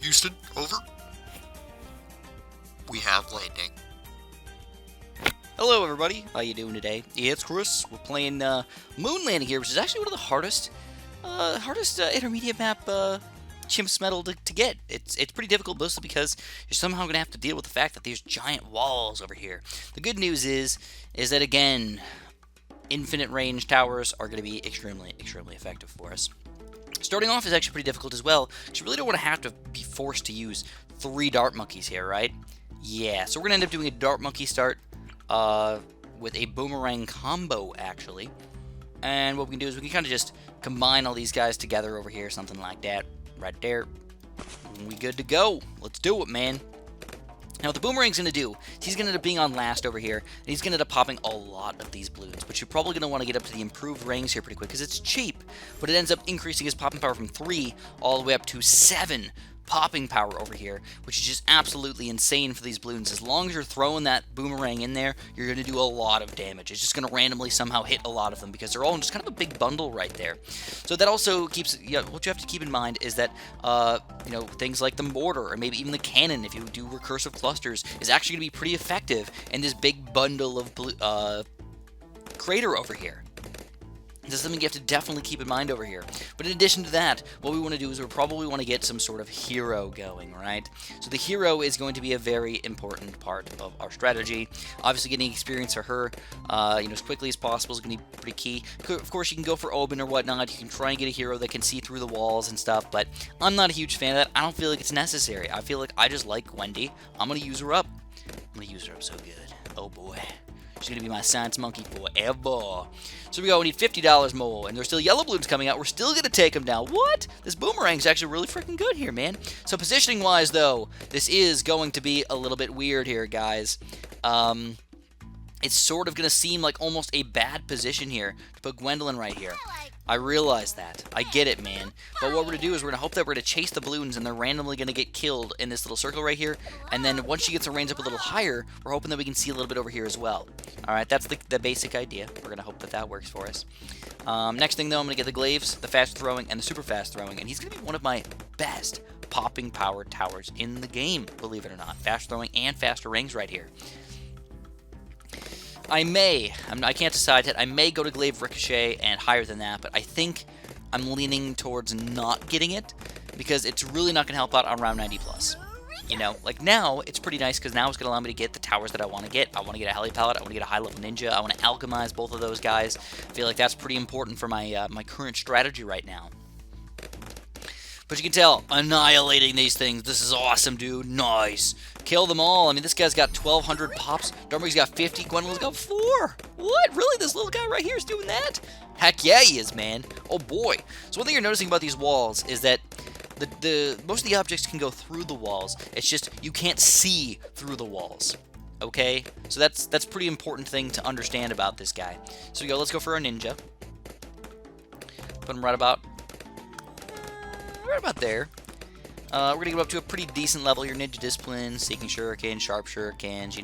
Houston, over. We have landing. Hello everybody, how you doing today? It's Chris. We're playing Moon Landing here, which is actually one of the hardest intermediate map Chimps metal to get. It's pretty difficult, mostly because you're somehow going to have to deal with the fact that there's giant walls over here. The good news is that, again, infinite range towers are going to be extremely effective for us. Starting off is actually pretty difficult as well, because you really don't want to have to be forced to use 3 dart monkeys here, right? Yeah, so we're going to end up doing a dart monkey start with a boomerang combo, actually. And what we can do is we can kind of just combine all these guys together over here, something like that, right there. And we good to go. Let's do it, man. Now, what the boomerang's going to do is he's going to end up being on last over here, and he's going to end up popping a lot of these balloons, but you're probably going to want to get up to the improved rings here pretty quick, because it's cheap, but it ends up increasing his popping power from 3 all the way up to 7 popping power over here, which is just absolutely insane for these balloons. As long as you're throwing that boomerang in there, you're going to do a lot of damage. It's just going to randomly somehow hit a lot of them, because they're all in just kind of a big bundle right there. So that also keeps, what you have to keep in mind is that, things like the mortar, or maybe even the cannon, if you do recursive clusters, is actually going to be pretty effective in this big bundle of crater over here. This is something you have to definitely keep in mind over here. But in addition to that, what we want to do is we probably want to get some sort of hero going, right? So the hero is going to be a very important part of our strategy. Obviously, getting experience for her, as quickly as possible is going to be pretty key. Of course, you can go for Oben or whatnot. You can try and get a hero that can see through the walls and stuff, but I'm not a huge fan of that. I don't feel like it's necessary. I feel like I just like Wendy. I'm going to use her up. I'm going to use her up so good. Oh, boy. She's going to be my science monkey forever. So we go, we need $50 more, and there's still yellow balloons coming out. We're still going to take them down. What? This boomerang's actually really freaking good here, man. So positioning-wise, though, this is going to be a little bit weird here, guys. It's sort of going to seem like almost a bad position here to put Gwendolyn right here. I realize that. I get it, man. But what we're going to do is we're going to hope that we're going to chase the balloons, and they're randomly going to get killed in this little circle right here. And then once she gets her range up a little higher, we're hoping that we can see a little bit over here as well. Alright, that's the basic idea. We're going to hope that that works for us. Next thing, though, I'm going to get the glaives, the fast throwing, and the super fast throwing. And he's going to be one of my best popping powered towers in the game, believe it or not. Fast throwing and faster rings right here. I can't decide yet. I may go to Glaive Ricochet and higher than that, but I think I'm leaning towards not getting it, because it's really not going to help out on round 90 plus. You know, like now, it's pretty nice, because now it's going to allow me to get the towers that I want to get. I want to get a Heli Pallet, I want to get a high-level Ninja, I want to alchemize both of those guys. I feel like that's pretty important for my, my current strategy right now. But you can tell, annihilating these things. This is awesome, dude. Nice. Kill them all. I mean, this guy's got 1,200 pops. Darmonkey's got 50. Gwendolyn's got 4. What? Really? This little guy right here is doing that? Heck yeah, he is, man. Oh, boy. So one thing you're noticing about these walls is that most of the objects can go through the walls. It's just you can't see through the walls. Okay? So that's a pretty important thing to understand about this guy. So we go. Let's go for our ninja. Put him right about there. We're going to go up to a pretty decent level here. Ninja Discipline, Seeking Shuriken, Sharp Shurikens,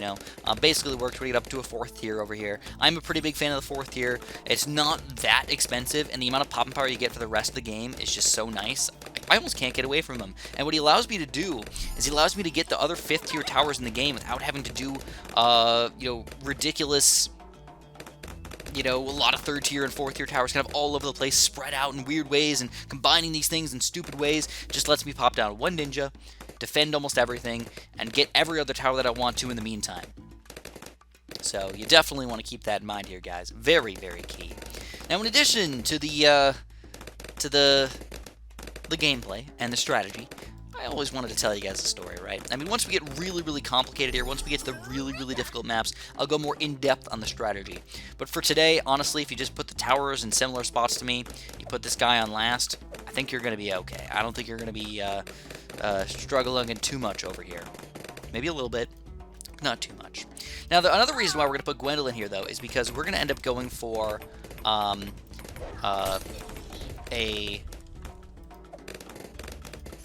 basically works. We're going to get up to a 4th tier over here. I'm a pretty big fan of the 4th tier. It's not that expensive, and the amount of popping power you get for the rest of the game is just so nice. I almost can't get away from them. And what he allows me to do is he allows me to get the other 5th tier towers in the game without having to do, ridiculous... a lot of 3rd tier and 4th tier towers kind of all over the place, spread out in weird ways, and combining these things in stupid ways just lets me pop down one ninja, defend almost everything, and get every other tower that I want to in the meantime. So you definitely want to keep that in mind here, guys. Very, very key. Now, in addition to the gameplay and the strategy, I always wanted to tell you guys a story, right? I mean, once we get really, really complicated here, once we get to the really, really difficult maps, I'll go more in-depth on the strategy. But for today, honestly, if you just put the towers in similar spots to me, you put this guy on last, I think you're going to be okay. I don't think you're going to be struggling too much over here. Maybe a little bit, not too much. Now, another reason why we're going to put Gwendolyn here, though, is because we're going to end up going for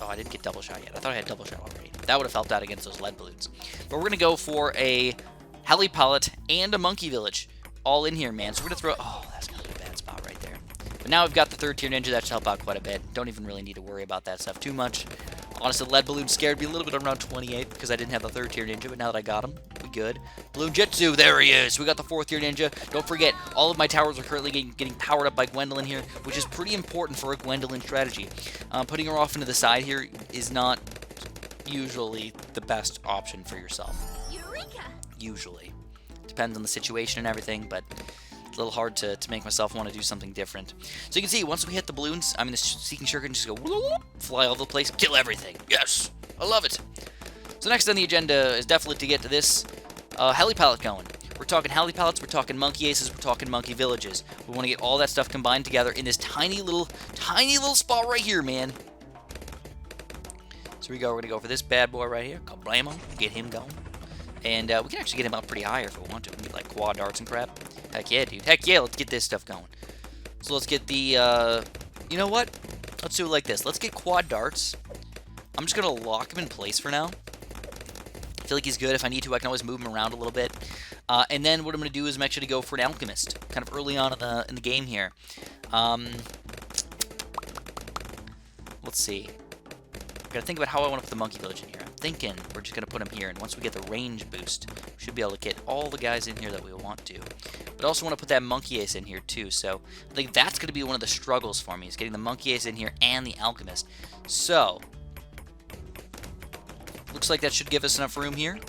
Oh, I didn't get double shot yet. I thought I had double shot already. That would have helped out against those lead balloons. But we're going to go for a Heli Pallet and a Monkey Village all in here, man. So we're going to throw... Oh, that's going to be a bad spot right there. But now we've got the 3rd tier ninja. That should help out quite a bit. Don't even really need to worry about that stuff too much. Honestly, Lead Balloon scared me a little bit around 28 because I didn't have the 3rd tier ninja, but now that I got him, we good. Balloon Jitsu, there he is. We got the 4th tier ninja. Don't forget, all of my towers are currently getting powered up by Gwendolyn here, which is pretty important for a Gwendolyn strategy. Putting her off into the side here is not usually the best option for yourself. Eureka! Usually. Depends on the situation and everything, but it's a little hard to make myself want to do something different. So you can see, once we hit the balloons, I mean, the Seeking Shuriken just go fly all over the place, kill everything. Yes! I love it! So next on the agenda is definitely to get to this heli palette going. We're talking heli palettes, we're talking monkey aces, we're talking monkey villages. We want to get all that stuff combined together in this tiny little spot right here, man. So we go, we're going to go for this bad boy right here. Kablamo, get him going. And we can actually get him up pretty higher if we want to. We can get like quad darts and crap. Heck yeah, dude. Heck yeah, let's get this stuff going. So let's get the, you know what? Let's do it like this. Let's get quad darts. I'm just going to lock him in place for now. I feel like he's good. If I need to, I can always move him around a little bit. And then what I'm going to do is I'm actually going to go for an alchemist, kind of early on in the game here. Let's see. Got to think about how I want to put the monkey village in here. I'm thinking we're just going to put him here, and once we get the range boost, we should be able to get all the guys in here that we want to. But I also want to put that monkey ace in here too, so I think that's going to be one of the struggles for me, is getting the monkey ace in here and the alchemist. So, looks like that should give us enough room here.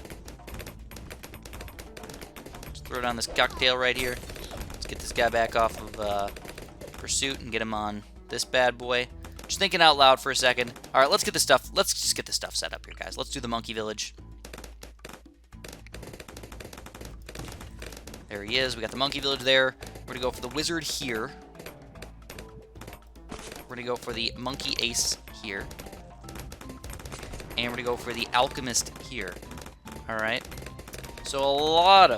Let's throw down this cocktail right here. Let's get this guy back off of pursuit and get him on this bad boy. Just thinking out loud for a second. All right, let's get this stuff. Let's just get this stuff set up here, guys. Let's do the monkey village. There he is. We got the monkey village there. We're gonna go for the wizard here. We're gonna go for the monkey ace here, and we're gonna go for the alchemist here. All right. So a lot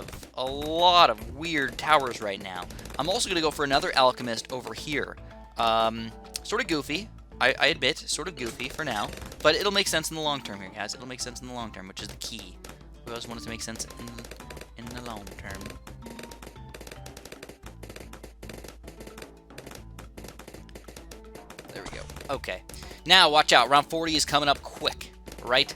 of weird towers right now. I'm also gonna go for another alchemist over here. Sort of goofy. I admit, sort of goofy for now, but it'll make sense in the long term here, guys. It'll make sense in the long term, which is the key. We always want it to make sense in the long term. There we go. Okay. Now, watch out. Round 40 is coming up quick, right?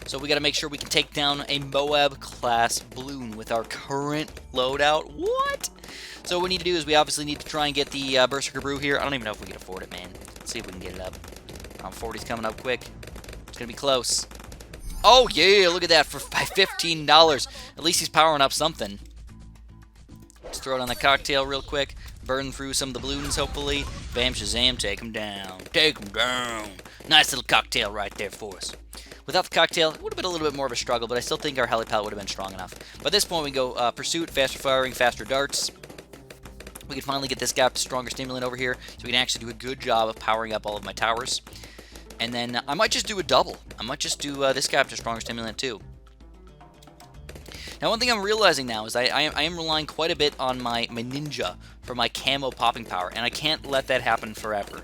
So we got to make sure we can take down a Moab-class Bloon with our current loadout. What? So what we need to do is we obviously need to try and get the Berserker Brew here. I don't even know if we can afford it, man. Let's see if we can get it up. Round 40's coming up quick. It's going to be close. Oh, yeah, look at that for $15. At least he's powering up something. Let's throw it on the cocktail real quick. Burn through some of the balloons, hopefully. Bam, shazam, take him down. Take him down. Nice little cocktail right there for us. Without the cocktail, it would have been a little bit more of a struggle, but I still think our heli palette would have been strong enough. But at this point, we go Pursuit, faster firing, faster darts. We can finally get this guy up to stronger stimulant over here, so we can actually do a good job of powering up all of my towers. And then I might just do a double. I might just do this guy up to stronger stimulant too. Now, one thing I'm realizing now is I am relying quite a bit on my ninja for my camo popping power, and I can't let that happen forever.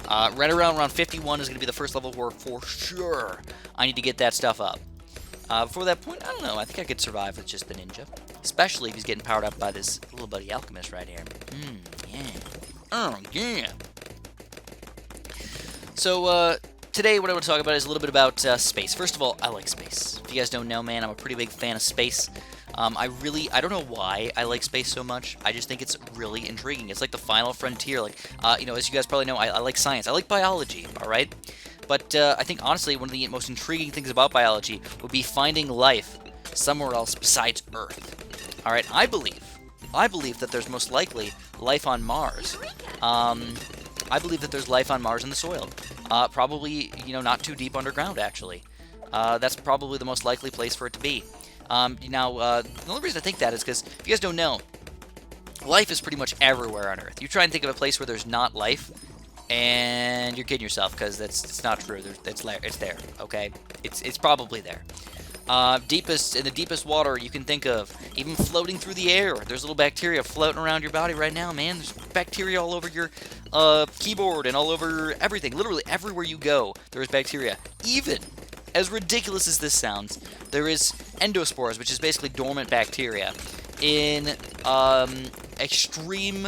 Right around round 51 is going to be the first level where, for sure, I need to get that stuff up. Before that point, I don't know. I think I could survive with just the ninja, especially if he's getting powered up by this little buddy alchemist right here. Yeah. Oh, yeah. So, today what I want to talk about is a little bit about space. First of all, I like space. If you guys don't know, man, I'm a pretty big fan of space. I don't know why I like space so much. I just think it's really intriguing. It's like the final frontier. Like, you know, as you guys probably know, I like science. I like biology, all right? But I think, honestly, one of the most intriguing things about biology would be finding life somewhere else besides Earth. All right, I believe that there's most likely life on Mars. I believe that there's life on Mars in the soil. Probably, you know, not too deep underground, actually. That's probably the most likely place for it to be. The only reason I think that is because, if you guys don't know, life is pretty much everywhere on Earth. You try and think of a place where there's not life, and you're kidding yourself, because it's not true. It's there, okay? It's probably there. In the deepest water you can think of, even floating through the air. There's little bacteria floating around your body right now, man. There's bacteria all over your keyboard and all over everything. Literally everywhere you go, there is bacteria. Even, as ridiculous as this sounds, there is endospores, which is basically dormant bacteria, in extreme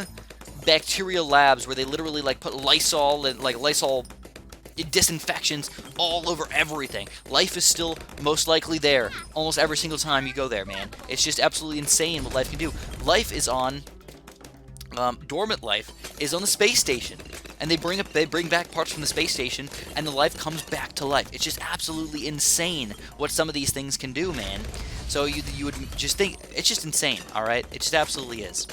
bacterial labs where they literally like put Lysol and like Lysol disinfections all over everything. Life is still most likely there almost every single time you go there, man. It's just absolutely insane what life can do. Life is on, dormant life is on the space station. And they bring back parts from the space station, and the life comes back to life. It's just absolutely insane what some of these things can do, man. So you would just think, it's just insane, alright? It just absolutely is.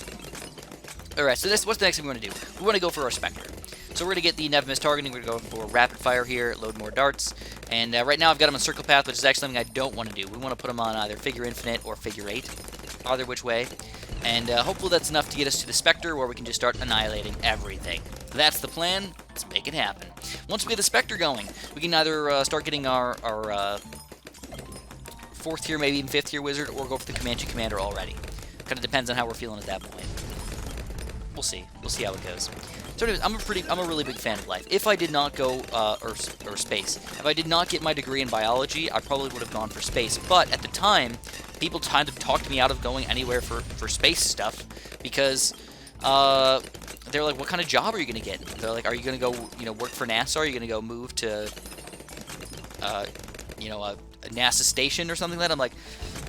Alright, so what's the next thing we want to do? We want to go for our Spectre. So we're going to get the Never Miss targeting. We're going to go for rapid fire here, load more darts. And right now I've got them on circle path, which is actually something I don't want to do. We want to put them on either figure infinite or figure 8, either which way. And hopefully that's enough to get us to the Spectre, where we can just start annihilating everything. That's the plan. Let's make it happen. Once we get the Spectre going, we can either start getting our 4th tier, maybe even 5th tier wizard, or go for the Comanche Commander already. Kind of depends on how we're feeling at that point. We'll see. We'll see how it goes. So anyways, I'm a really big fan of life. If I did not go, or space, if I did not get my degree in biology, I probably would have gone for space. But at the time, people kind of talked me out of going anywhere for space stuff, because they're like, what kind of job are you going to get? They're like, are you going to go, work for NASA? Are you going to go move to, a NASA station or something like that? I'm like,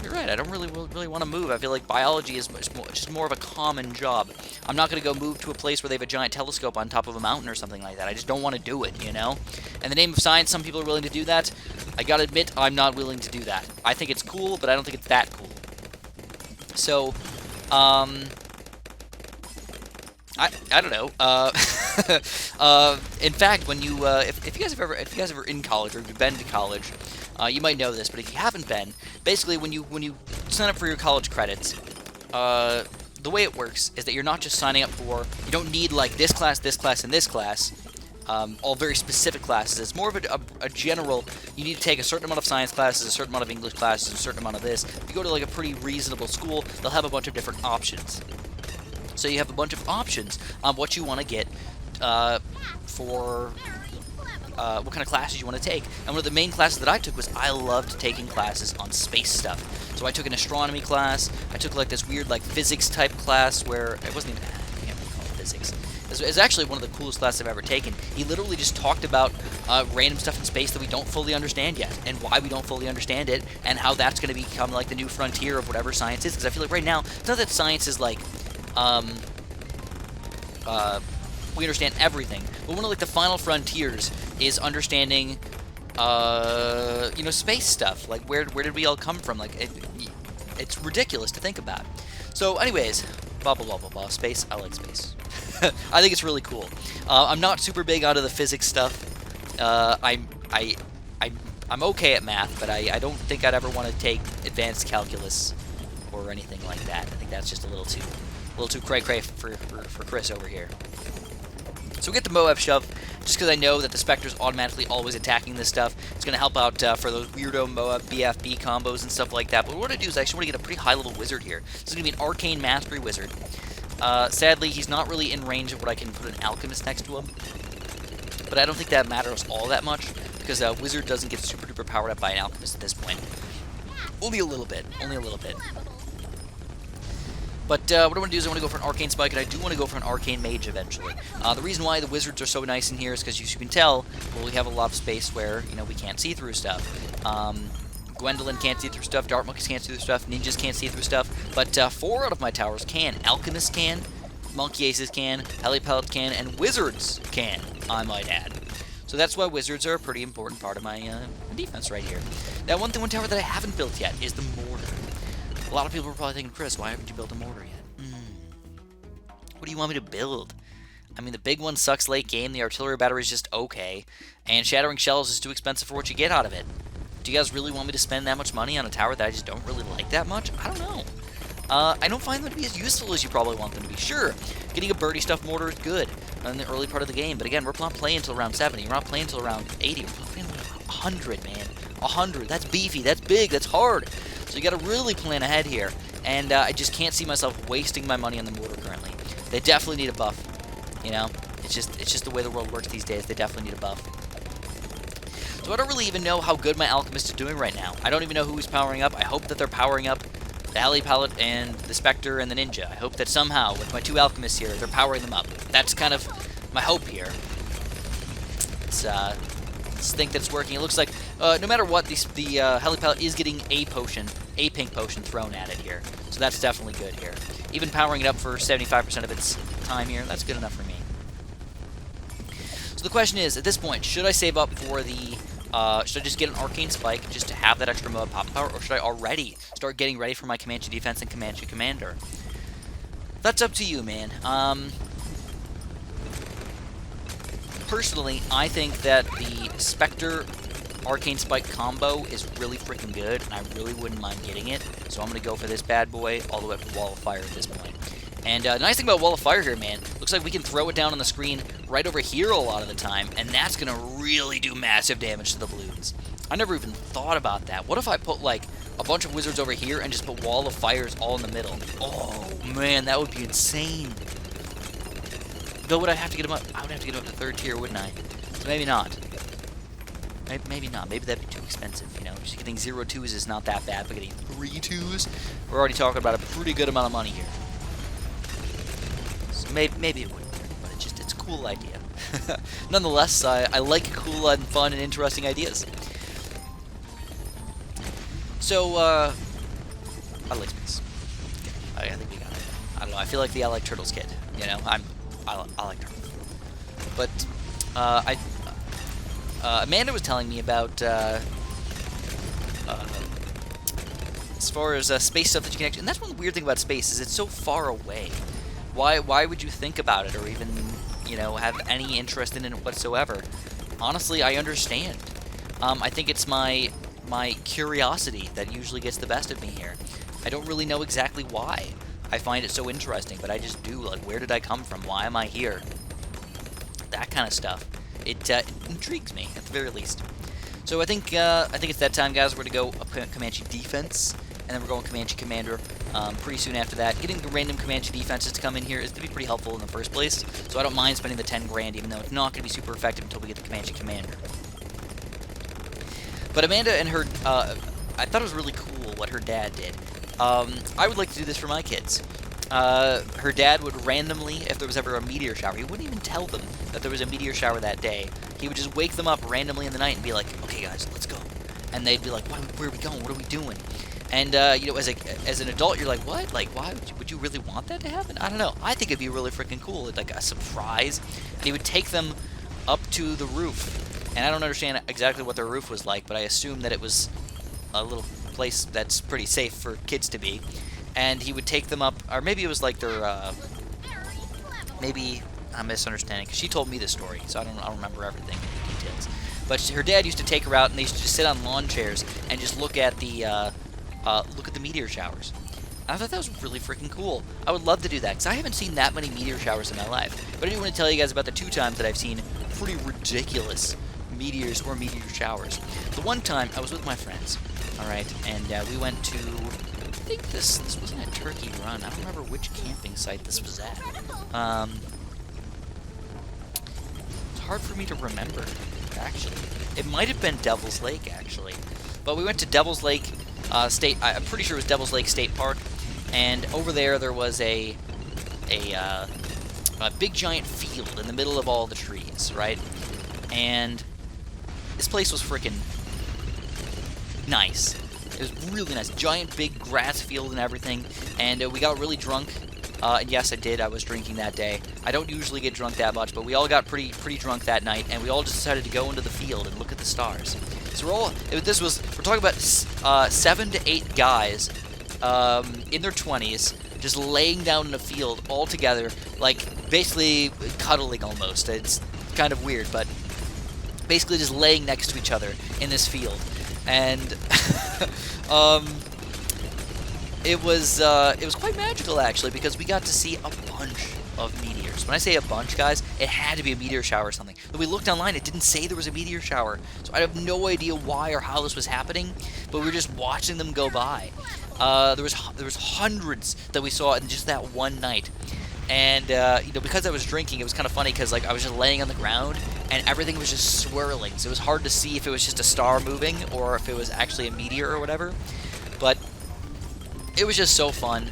you're right, I don't really want to move. I feel like biology is just more of a common job. I'm not going to go move to a place where they have a giant telescope on top of a mountain or something like that. I just don't want to do it, In the name of science, some people are willing to do that. I gotta admit, I'm not willing to do that. I think it's cool, but I don't think it's that cool. So, I don't know. In fact, when you if you guys are ever in college, or if you've been to college, you might know this, but if you haven't been, basically when you sign up for your college credits, the way it works is that you're not just signing up for, you don't need like this class, and this class, all very specific classes. It's more of a general, you need to take a certain amount of science classes, a certain amount of English classes, a certain amount of this. If you go to like a pretty reasonable school, they'll have a bunch of different options. So you have a bunch of options on what you want to get for what kind of classes you want to take. And one of the main classes that I took was, I loved taking classes on space stuff. So I took an astronomy class. I took like this weird like physics type class where it wasn't even, I can't really call it physics. It's actually one of the coolest classes I've ever taken. He literally just talked about random stuff in space that we don't fully understand yet, and why we don't fully understand it, and how that's going to become like the new frontier of whatever science is. Because I feel like right now, it's not that science is like we understand everything, but one of like the final frontiers is understanding space stuff. Like where did we all come from? Like it's ridiculous to think about. So anyways, blah blah blah blah blah. Space, I like space. I think it's really cool. I'm not super big onto the physics stuff. I'm okay at math, but I don't think I'd ever want to take advanced calculus or anything like that. I think that's just a little too cray-cray for Chris over here. So we get the Moab shove, just because I know that the Spectre's automatically always attacking this stuff. It's going to help out for those weirdo Moab BFB combos and stuff like that. But what I want to do is I actually want to get a pretty high-level wizard here. This is going to be an Arcane Mastery Wizard. Sadly, he's not really in range of what I can put an Alchemist next to him. But I don't think that matters all that much, because a Wizard doesn't get super-duper powered up by an Alchemist at this point. Only a little bit. Only a little bit. But what I want to do is I want to go for an Arcane Spike, and I do want to go for an Arcane Mage eventually. The reason why the Wizards are so nice in here is because, as you can tell, well, we have a lot of space where, we can't see through stuff. Gwendolyn can't see through stuff, Dart Monkeys can't see through stuff, Ninjas can't see through stuff, but 4 out of my towers can. Alchemists can, Monkey Aces can, Helipelts can, and Wizards can, I might add. So that's why Wizards are a pretty important part of my defense right here. Now, one tower that I haven't built yet is the Mortar. A lot of people are probably thinking, Chris, why haven't you built a mortar yet? What do you want me to build? I mean, the big one sucks late game, the artillery battery is just okay, and Shattering Shells is too expensive for what you get out of it. Do you guys really want me to spend that much money on a tower that I just don't really like that much? I don't know. I don't find them to be as useful as you probably want them to be. Sure, getting a birdie stuff mortar is good in the early part of the game, but again, we're not playing until around 70, we're not playing until around 80, we're playing until 100, man. 100, that's beefy, that's big, that's hard. So you gotta really plan ahead here, and I just can't see myself wasting my money on the mortar currently. They definitely need a buff, It's just the way the world works these days. They definitely need a buff. So I don't really even know how good my Alchemist is doing right now. I don't even know who he's powering up. I hope that they're powering up the Alley Palette and the Spectre and the Ninja. I hope that somehow, with my 2 Alchemists here, they're powering them up. That's kind of my hope here. It's, Let's think that's working. It looks like no matter what, the helipad is getting a pink potion thrown at it here. So that's definitely good here. Even powering it up for 75% of its time here, that's good enough for me. So the question is, at this point, should I save up for the... should I just get an Arcane Spike just to have that extra mode pop power, or should I already start getting ready for my Comanche defense and Comanche Commander? That's up to you, man. Personally, I think that the Spectre Arcane Spike combo is really freaking good, and I really wouldn't mind getting it. So I'm going to go for this bad boy all the way up to Wall of Fire at this point. And the nice thing about Wall of Fire here, man, looks like we can throw it down on the screen right over here a lot of the time, and that's going to really do massive damage to the Bloons. I never even thought about that. What if I put, like, a bunch of wizards over here and just put Wall of Fires all in the middle? Oh, man, that would be insane. Though would I have to get him up? I would have to get him up to 3rd tier, wouldn't I? So maybe not. Maybe not. Maybe that'd be too expensive, you know? Just getting 0 2s is not that bad, but getting 3 2s, we're already talking about a pretty good amount of money here. So maybe it wouldn't, but it's a cool idea. Nonetheless, I like cool and fun and interesting ideas. So, I like space. I think we got it. I don't know. I feel like the I like turtles kid. You know, I like turtles. But Amanda was telling me about as far as space stuff that you can actually, and that's one weird thing about space is it's so far away. Why would you think about it or even, you know, have any interest in it whatsoever? Honestly, I understand. I think it's my curiosity that usually gets the best of me here. I don't really know exactly why. I find it so interesting, but I just do. Like, where did I come from? Why am I here? That kind of stuff. It intrigues me, at the very least. So I think it's that time, guys. We're going to go up Comanche defense, and then we're going Comanche Commander pretty soon after that. Getting the random Comanche defenses to come in here is going to be pretty helpful in the first place, so I don't mind spending the 10 grand, even though it's not going to be super effective until we get the Comanche Commander. But Amanda and her, I thought it was really cool what her dad did. I would like to do this for my kids. Her dad would randomly, if there was ever a meteor shower, he wouldn't even tell them that there was a meteor shower that day. He would just wake them up randomly in the night and be like, okay guys, let's go. And they'd be like, where are we going? What are we doing? And, you know, as an adult, you're like, what? Like, why would you really want that to happen? I don't know. I think it'd be really freaking cool. It's like a surprise. And he would take them up to the roof. And I don't understand exactly what their roof was like, but I assume that it was a little place that's pretty safe for kids to be. And he would take them up, or maybe it was like their, maybe I'm misunderstanding, because she told me the story, so I don't remember everything, the details. But her dad used to take her out, and they used to just sit on lawn chairs and just look at the meteor showers. I thought that was really freaking cool. I would love to do that, because I haven't seen that many meteor showers in my life. But I do want to tell you guys about the 2 times that I've seen pretty ridiculous meteors or meteor showers. The one time, I was with my friends, alright, and we went to, I think this wasn't a Turkey Run. I don't remember which camping site this was at. It's hard for me to remember, actually. It might have been Devil's Lake, actually. But we went to Devil's Lake State, I'm pretty sure it was Devil's Lake State Park, and over there was a big giant field in the middle of all the trees, right? And this place was freaking nice. It was really nice. Giant, big grass field and everything. And we got really drunk. And yes, I did. I was drinking that day. I don't usually get drunk that much, but we all got pretty drunk that night, and we all just decided to go into the field and look at the stars. So we're talking about 7 to 8 guys in their 20s, just laying down in a field all together, like basically cuddling almost. It's kind of weird, but basically just laying next to each other in this field. And it was quite magical, actually, because we got to see a bunch of meteors. When I say a bunch, guys, it had to be a meteor shower or something. But we looked online, it didn't say there was a meteor shower, so I have no idea why or how this was happening, but we were just watching them go by. There was hundreds that we saw in just that one night. And, you know, because I was drinking, it was kind of funny because, like, I was just laying on the ground, and everything was just swirling. So it was hard to see if it was just a star moving or if it was actually a meteor or whatever. But it was just so fun.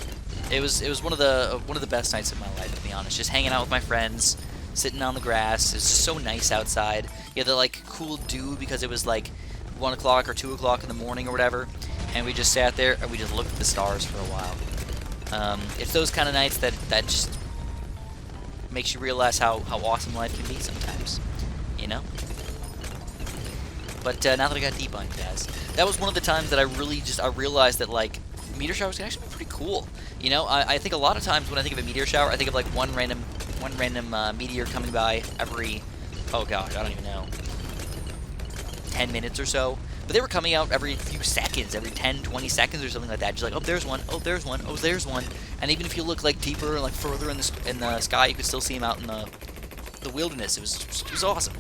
It was one of the best nights of my life, to be honest. Just hanging out with my friends, sitting on the grass. It's just so nice outside. he had the like cool dew because it was like 1 o'clock or 2 o'clock in the morning or whatever, and we just sat there and we just looked at the stars for a while. It's those kind of nights that just makes you realize how awesome life can be sometimes, you know? But now that I got debunked, guys, that was one of the times that I realized that, like, meteor showers can actually be pretty cool. You know, I think a lot of times when I think of a meteor shower, I think of, like, one random meteor coming by every, oh gosh, I don't even know, 10 minutes or so. But they were coming out every few seconds, every 10, 20 seconds or something like that. Just like, oh, there's one, oh, there's one, oh, there's one. And even if you look, like, deeper and, like, further in the sky, you could still see them out in the wilderness. It was awesome.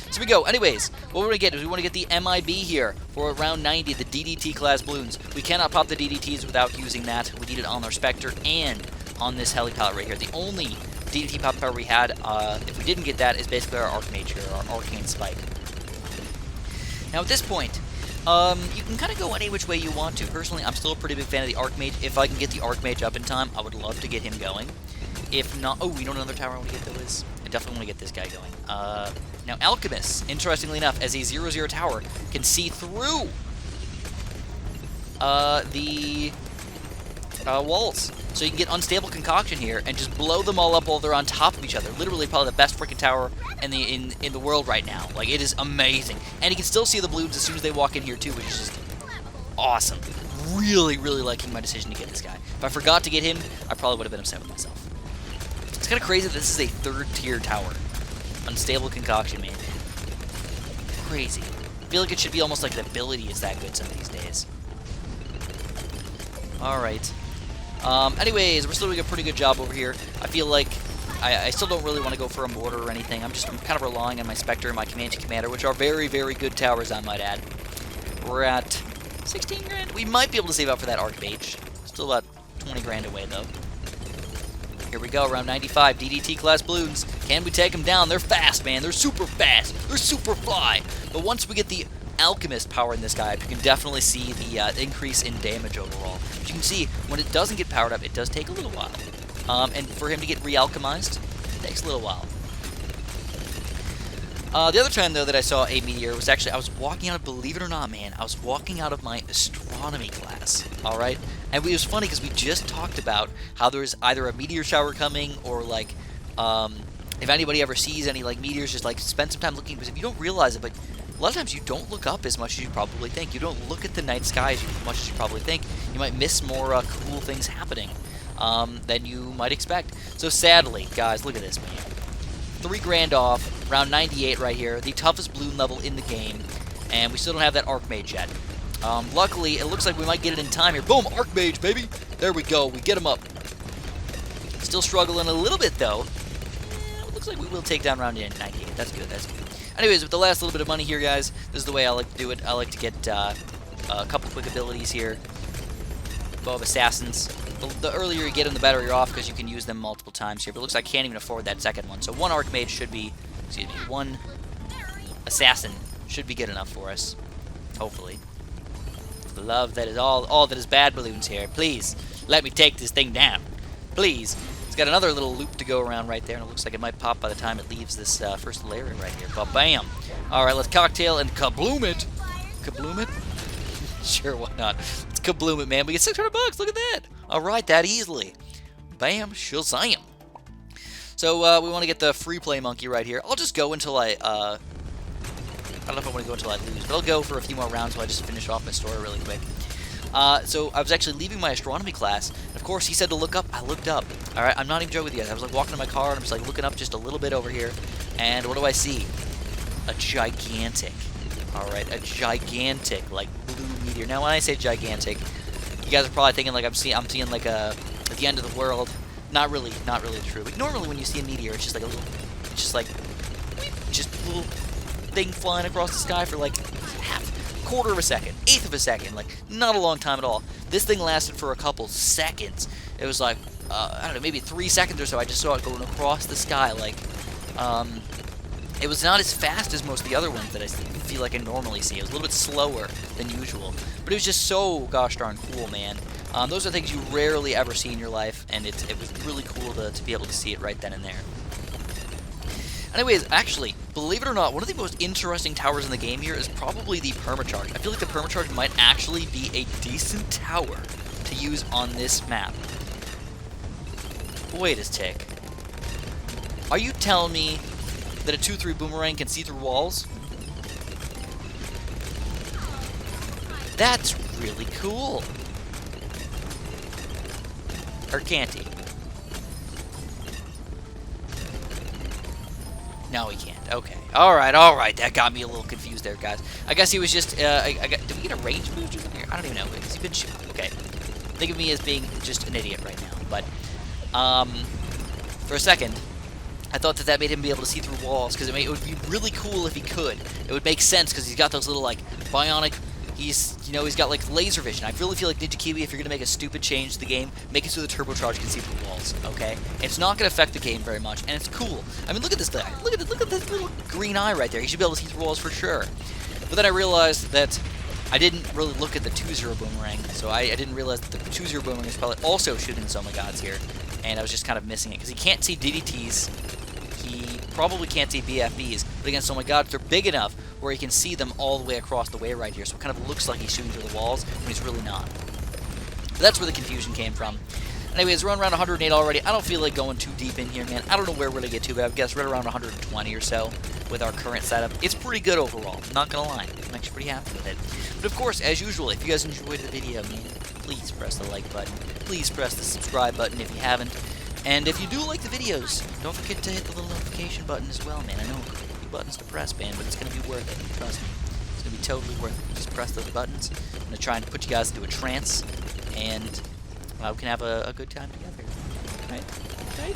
So we go. Anyways, what we're going to get is we want to get the MIB here for round 90, the DDT class Bloons. We cannot pop the DDTs without using that. We need it on our Spectre and on this heli pallet right here. The only DDT pop power we had, if we didn't get that, is basically our Archmage here, our Arcane Spike. Now at this point, you can kind of go any which way you want to. Personally, I'm still a pretty big fan of the Archmage. If I can get the Archmage up in time, I would love to get him going. If not, oh, you know what another tower I want to get though is? I definitely want to get this guy going. Now, Alchemist, interestingly enough, as a 0-0 tower, can see through the walls. So you can get Unstable Concoction here and just blow them all up while they're on top of each other. Literally probably the best freaking tower in the world right now. Like, it is amazing. And you can still see the Bloons as soon as they walk in here too, which is just awesome. Really, really liking my decision to get this guy. If I forgot to get him, I probably would have been upset with myself. It's kind of crazy that this is a 3rd tier tower. Unstable Concoction, man. Crazy. I feel like it should be almost like the ability is that good some of these days. Alright. Anyways, we're still doing a pretty good job over here. I feel like I still don't really want to go for a mortar or anything. I'm kind of relying on my Spectre and my Comanche Commander, which are very, very good towers, I might add. We're at 16 grand. We might be able to save up for that Archmage. Still about 20 grand away, though. Here we go, round 95, DDT class Bloons. Can we take them down? They're fast, man. They're super fast. They're super fly. But once we get the Alchemist power in this guy, you can definitely see the increase in damage overall. But you can see, when it doesn't get powered up, it does take a little while. And for him to get re-alchemized, it takes a little while. The other time, though, that I saw a meteor was actually, I was walking out of, believe it or not, man, I was walking out of my astronomy class, alright? And it was funny because we just talked about how there's either a meteor shower coming or, like, if anybody ever sees any, like, meteors, just, like, spend some time looking, because if you don't realize it, but a lot of times you don't look up as much as you probably think. You don't look at the night sky as much as you probably think. You might miss more cool things happening than you might expect. So sadly, guys, look at this, man. 3 grand off, round 98 right here, the toughest Bloon level in the game, and we still don't have that Archmage yet. Luckily, it looks like we might get it in time here. Boom, Archmage, baby! There we go, we get him up. Still struggling a little bit, though. It looks like we will take down round 98. That's good, that's good. Anyways, with the last little bit of money here, guys, this is the way I like to do it. I like to get a couple quick abilities here. Bow of Assassins. The earlier you get them, the better you're off, because you can use them multiple times here. But it looks like I can't even afford that second one. So 1 Archmage should be, excuse me, 1 Assassin should be good enough for us. Hopefully. Love that is all that is bad Bloons here. Please, let me take this thing down. Please. It's got another little loop to go around right there, and it looks like it might pop by the time it leaves this first layer right here. But bam! Alright, let's cocktail and kabloom it! Kabloom it? Sure, why not? Let's kabloom it, man. We get 600 bucks. Look at that. Alright, that easily. Bam, shazam. So, we want to get the free play monkey right here. I'll just go until I don't know if I want to go until I lose, but I'll go for a few more rounds while I just finish off my story really quick. So I was actually leaving my astronomy class, and of course he said to look up. I looked up. Alright, I'm not even joking with you guys. I was like walking in my car, and I'm just like looking up just a little bit over here, and what do I see? A gigantic, alright, a gigantic, like, blue meteor. Now when I say gigantic, you guys are probably thinking like I'm seeing like at the end of the world. Not really true. But normally when you see a meteor, it's just like a little, it's just like, just a little thing flying across the sky for like quarter of a second, eighth of a second, like not a long time at all. This thing lasted for a couple seconds. It was like, I don't know, maybe 3 seconds or so. I just saw it going across the sky. Like, it was not as fast as most of the other ones that I feel like I normally see. It was a little bit slower than usual, but it was just so gosh darn cool, man. Those are things you rarely ever see in your life, and it was really cool to be able to see it right then and there. Anyways, actually, believe it or not, one of the most interesting towers in the game here is probably the permacharge. I feel like the permacharge might actually be a decent tower to use on this map. Wait a tick. Are you telling me that a 2-3 boomerang can see through walls? That's really cool. Or can't he? No, he can't. Okay. Alright. That got me a little confused there, guys. I guess he was just, did we get a range boost or something? I don't even know. Has he been shot? Okay. Think of me as being just an idiot right now. But, for a second, I thought that made him be able to see through walls, because it would be really cool if he could. It would make sense, because he's got those little, like, bionic... He's got, like, laser vision. I really feel like Ninja Kiwi, if you're going to make a stupid change to the game, make it so the turbocharge can see through walls, okay? It's not going to affect the game very much, and it's cool. I mean, look at this guy. Look at this little green eye right there. He should be able to see through walls for sure. But then I realized that I didn't really look at the 2-0 boomerang, so I didn't realize that the 2-0 boomerang is probably also shooting so many gods here, and I was just kind of missing it, because he can't see DDTs. He probably can't see BFBs, but against Oh My God, they're big enough where he can see them all the way across the way right here, so it kind of looks like he's shooting through the walls, when he's really not. So that's where the confusion came from. Anyways, we're on around 108 already. I don't feel like going too deep in here, man. I don't know where we're going to get to, but I guess right around 120 or so with our current setup. It's pretty good overall, not going to lie. I'm actually pretty happy with it. But of course, as usual, if you guys enjoyed the video, man, please press the like button. Please press the subscribe button if you haven't. And if you do like the videos, don't forget to hit the little notification button as well, man. I know a few buttons to press, man, but it's going to be worth it. Trust me. It's going to be totally worth it. Just press those buttons. I'm going to try and put you guys into a trance, and we can have a good time together. Right?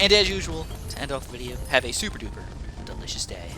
And as usual, to end off the video, have a super duper delicious day.